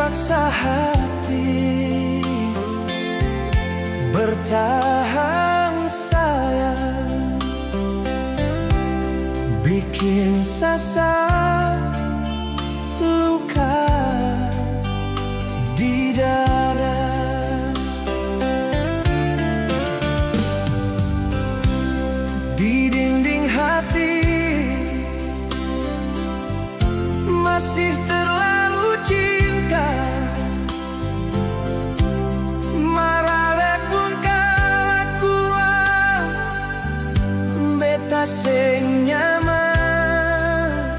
paksa hati bertahan sayang, bikin sesat luka di dada. Di dinding hati masih terlalu cinta, marale pun kuat beta sing nyaman.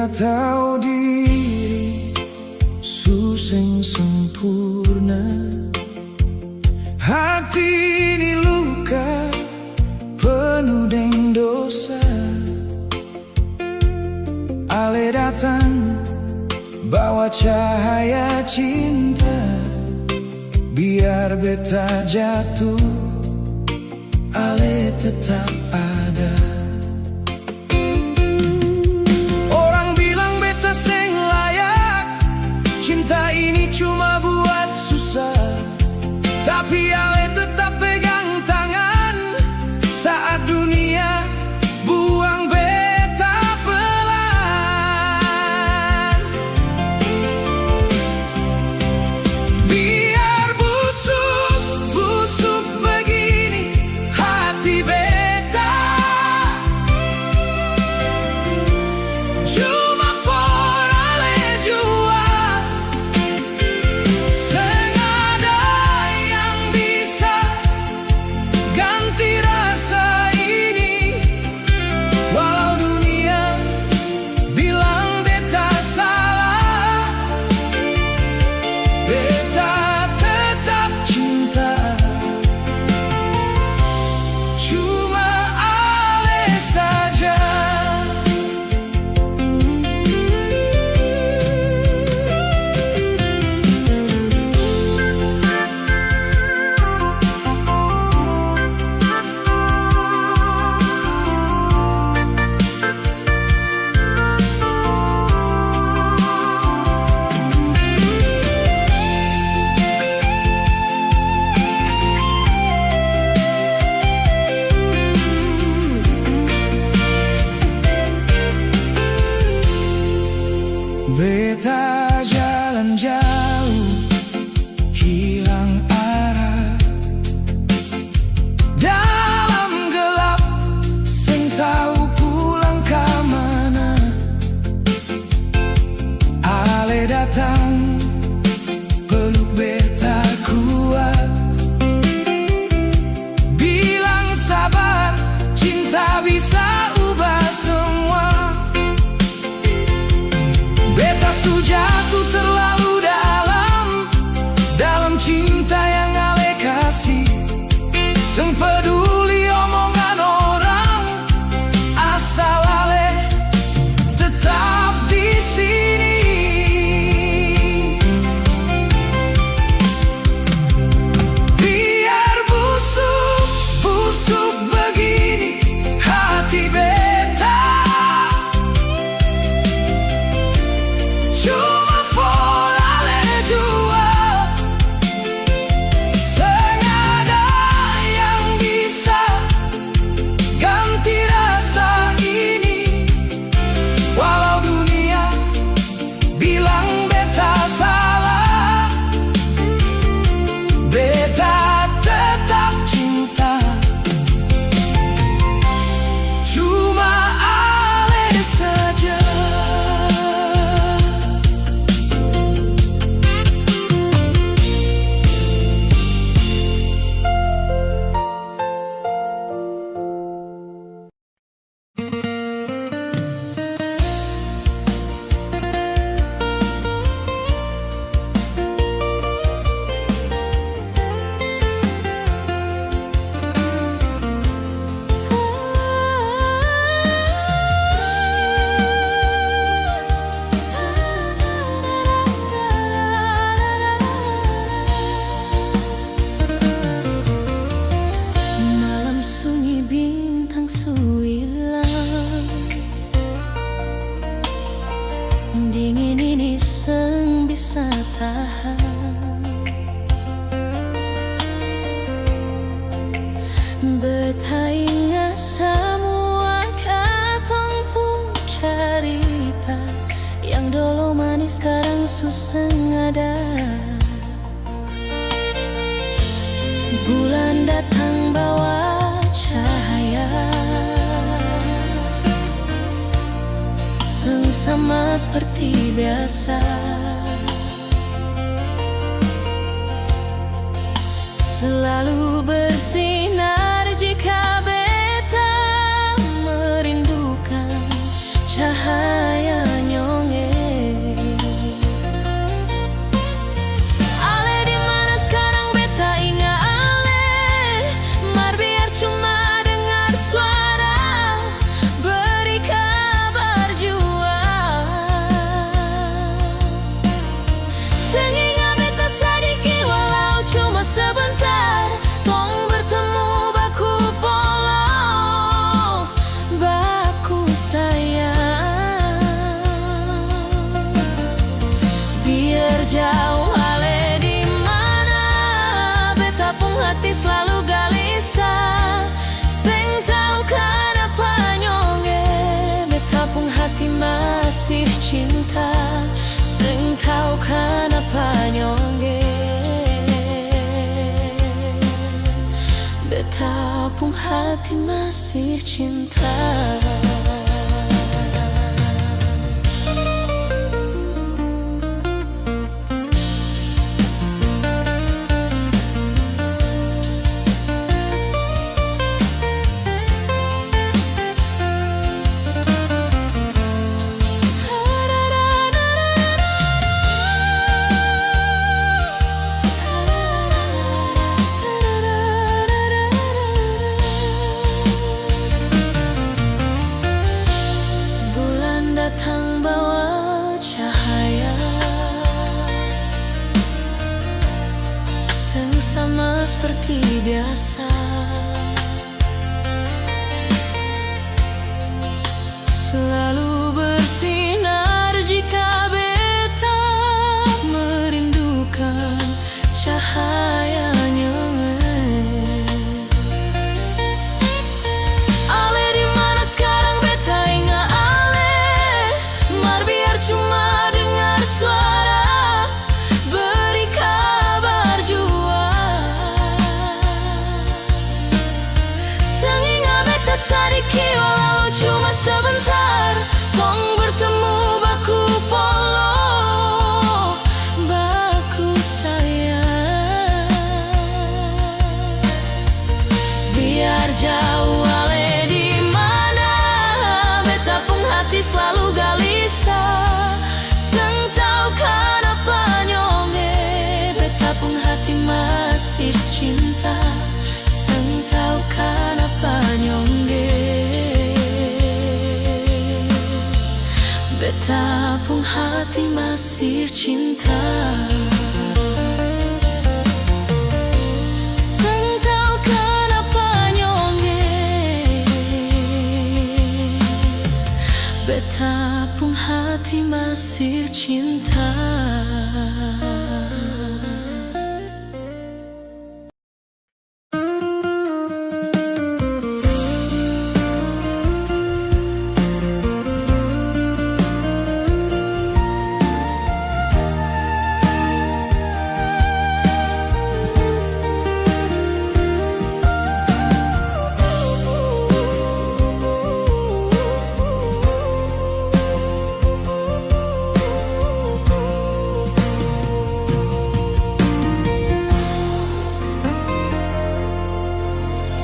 beta tahu diri suseng sempurna. Hati ini luka penuh dengan dosa. Ale datang bawa cahaya cinta, biar beta jatuh, ale tetap ada. Orang bilang beta seng layak, cinta ini cuma buat susah, tapi ale tetap pegang tangan saat dunia buang beta pelan. Biar busuk begini hati beta, cuma for ale jua. Senada yang bisa ganti rasa ini, walau dunia bilang beta salah, beta tetap cinta, cuma ale saja. Beta jalan jauh, hilang arah, dalam gelap, seng tahu pulang ke mana. Ale datang, peluk beta kuat, bilang sabar, cinta bisa ubah semua. Beta jatuh terlalu dalam cinta yang ale kasih. Seng peduli omongan orang, asal ale tetap di sini. Biar busuk begini hati beta, cuma for ale jua. Senada yang bisa ganti rasa ini, walau dunia bilang beta salah, beta tetap cinta, cuma ale saja. Malam sunyi bintang suilang, dingin ini seng bisa tahan. Beta ingat semua katong pun cerita, yang dulu manis sekarang suseng ada. Bulan datang bawa cahaya, seng sama seperti biasa. Selalu bersinar jika beta merindukan cahayanya. kana panyongge beta pun hati masih cinta. Datang bawa cahaya, sama seperti biasa. Selalu bersinar jika beta merindukan cahayanya. Sadiki walau cuma sebentar, tong bertemu baku polo, baku sayang. Biar jauh ale di mana, beta pun hati selalu gelisah. Sentau kana panyonge, beta pun hati masih cinta. Sentau kana panyonge, beta pun hati masih cinta. Sentau kana panyonge, beta pun hati masih cinta.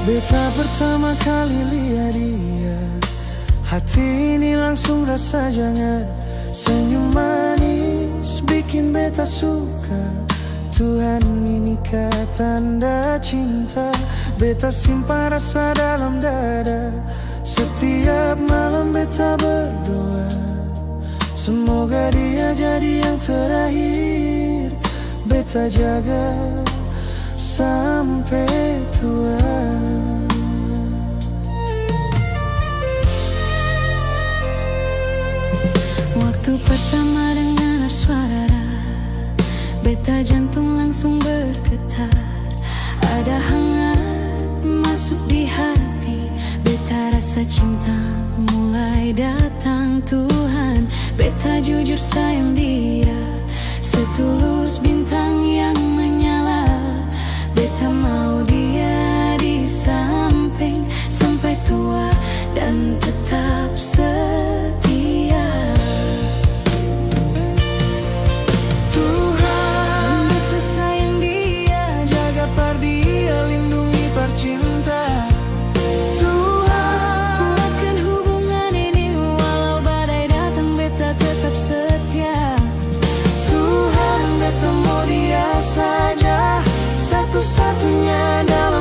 Beta pertama kali lihat dia, hati ini langsung rasa jangan. Senyum manis bikin beta suka. Tuhan, inikah tanda cinta? Beta simpan rasa dalam dada. Setiap malam beta berdoa, semoga dia jadi yang terakhir. Beta jaga sampai tua. Waktu pertama dengar suara beta jantung langsung bergetar. Ada hangat masuk di hati, beta rasa cinta mulai datang. Tuhan, beta jujur sayang dia, setulus bintang yang menyala. Beta mau dia di samping sampai tua dan tetap setia. Tuhan, beta sayang dia, jaga par dia, lindungi par cinta. Tuhan, kuatkan hubungan ini walau badai datang, beta tetap setia. Tuhan, beta mau dia saja, satu-satunya dalam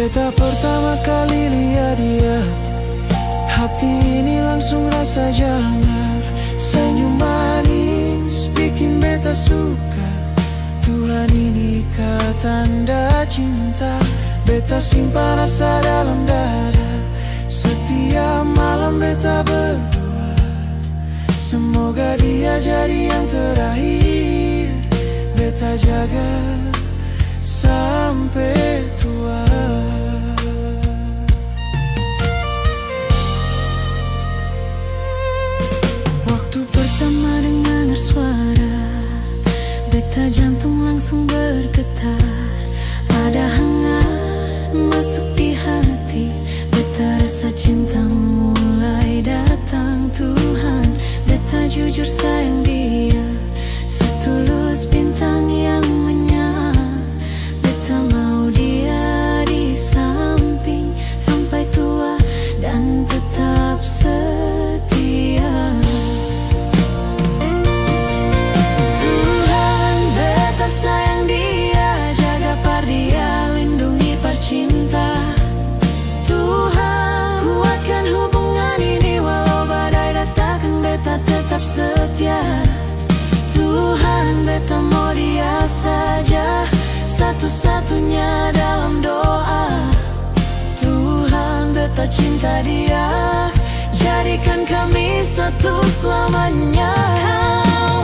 Beta pertama kali lihat dia, hati ini langsung rasa jangar. Senyum manis bikin beta suka. Tuhan, inikah tanda cinta? Beta simpan rasa dalam dada. Setiap malam beta berdoa, semoga dia jadi yang terakhir. Beta jaga sampai tua. Waktu pertama dengar suara beta, jantung langsung bergetar. Ada hangat masuk di hati. Beta rasa cinta mulai datang. Tuhan, beta jujur sayang dia, setulus bintang yang menyala. Beta mau dia di samping sampai tua dan tetap setia. Tuhan, beta sayang dia, jaga par dia, lindungi par cinta. Tuhan, kuatkan hubungan ini walau badai datang, beta tetap setia. Tuhan, beta mau dia saja, satu-satunya dalam doa. Tuhan, beta cinta dia, jadikan kami satu selamanya.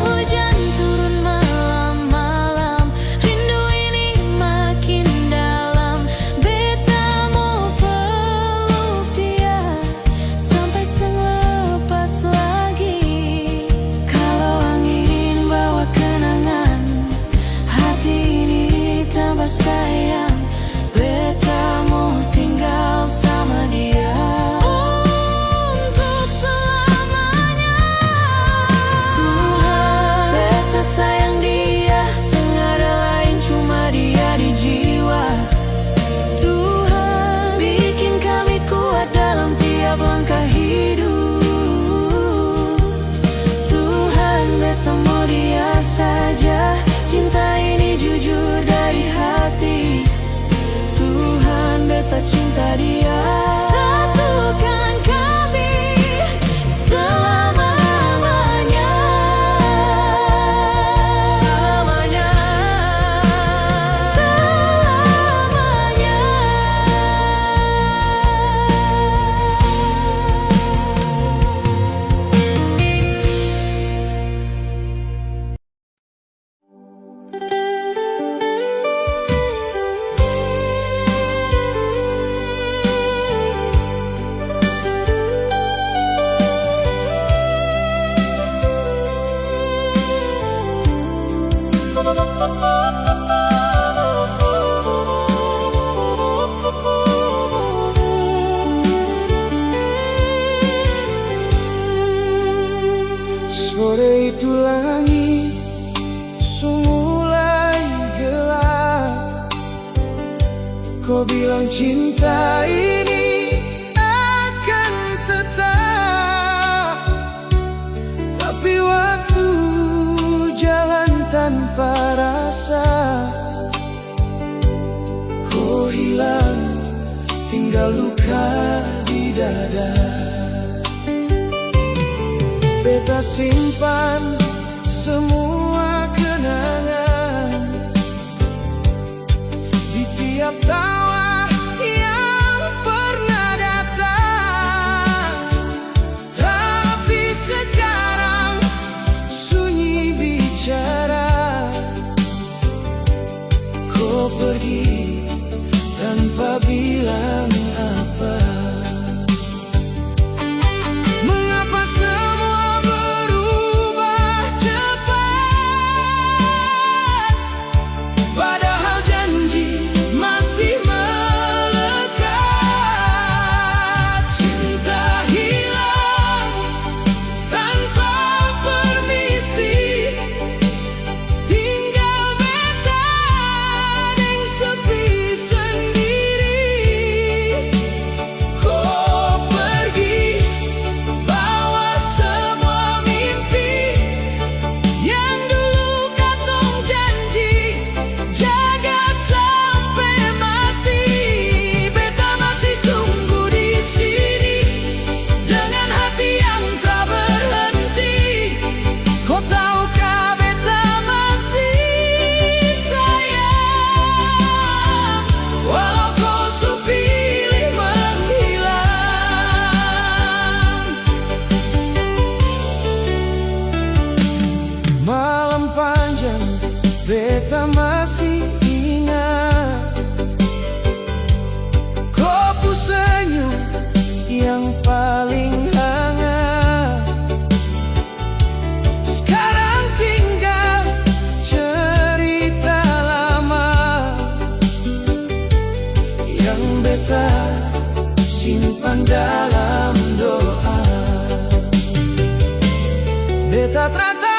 Hujan turun malam-malam, rindu ini makin dalam. Beta mau peluk dia sampai selepas lagi. Kalau angin bawa kenangan, hati ini tambah sayang. Beta mau tinggal sama dia untuk selamanya. Tuhan, beta sayang dia, sengaja lain cuma dia di jiwa. Tuhan, bikin kami kuat dalam tiap langkah hidup. Tuhan, beta mau dia saja, cinta ini jujur dari hati. Tuhan, beta cinta dia, satukan kami selamanya. Selamanya, selamanya. Sore itu langit mulai gelap. Kau bilang cinta ini akan tetap, tapi waktu jalan tanpa rasa. Kau hilang, tinggal luka di dada. Beta simpan semua kenangan di tiap tawa yang pernah datang. Tapi sekarang sunyi bicara. Kau pergi tanpa bilang apa. Mengapa semua berubah cepat? Beta masih ingat kopu senyum yang paling hangat. Sekarang tinggal cerita lama yang beta simpan dalam doa. Beta ternyata